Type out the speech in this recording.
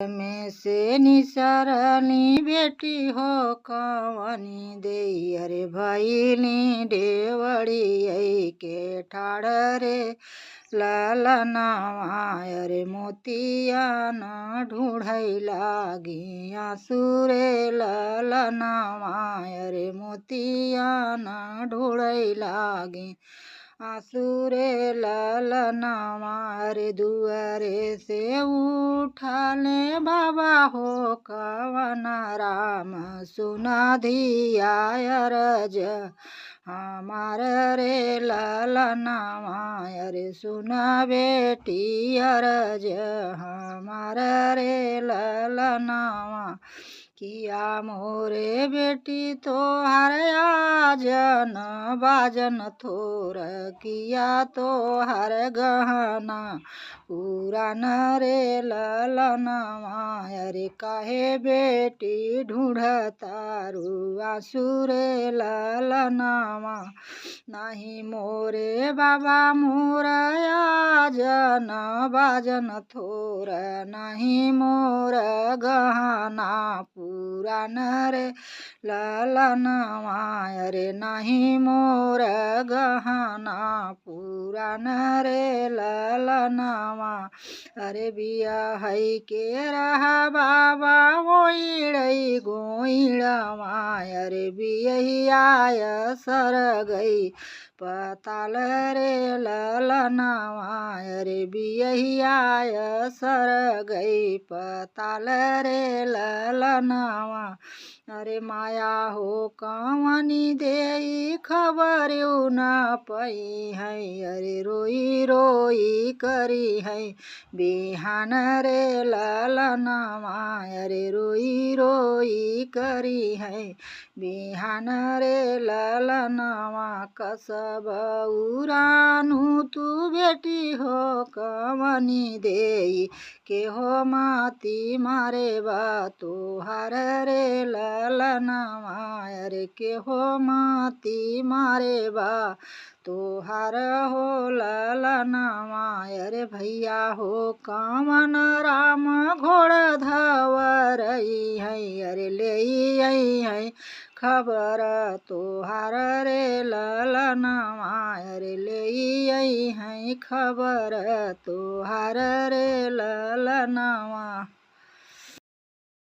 में से निसरनी बेटी हो कवनी दे अरे भैली डेवड़ी के ठाड़ रे ललनावा अरे मोतिया न ढूढ़ै लागी आंसुरे ललनावा अरे मोतिया न ढूढ़ै लागी आंसुरे ललनावा रे दुआरे से उठाले बाबा हो कवन राम सुना धिया अरज हमार रे ललनावा रे सुना बेटी अरज हमार रे ललनावा किया मोरे बेटी तोहार आजन बाजन थोर किया तोहार गहना पुरान रे ललनावा अरे काहे बेटी ढूंढतारू आंसू रे ललनावा नाही मोरे बाबा मोर आजन बाजन थोर नाही मोर गहना पुरान रे ललनावा अरे नाही मोर गहना पुरान रे ललनावा अरे बिया है के रहा बाबा ओइड़ै गोइड़वा अरे बियहियाय सर गई पताल रे ललनावा अरे बियहियाय सर गई पताल रे ललनावा अरे माया हो कवनी देई खबर न पई है अरे रोई रोई करी है बिहान रे ललनावा अरे रोई रोई करी है बिहान रे ललनावा कसब उरानु तू बेटी हो कवनी देई के हो माती मारे बा तोहार रे ललनावा अरे के हो माती मारे बा तोहार हो ललनावा अरे भैया हो कवन राम घोड़ धवरई है अरे ले आई है खबर तोहार रे ललनावा अरे ले आई है खबर तोहार रे ललनावा।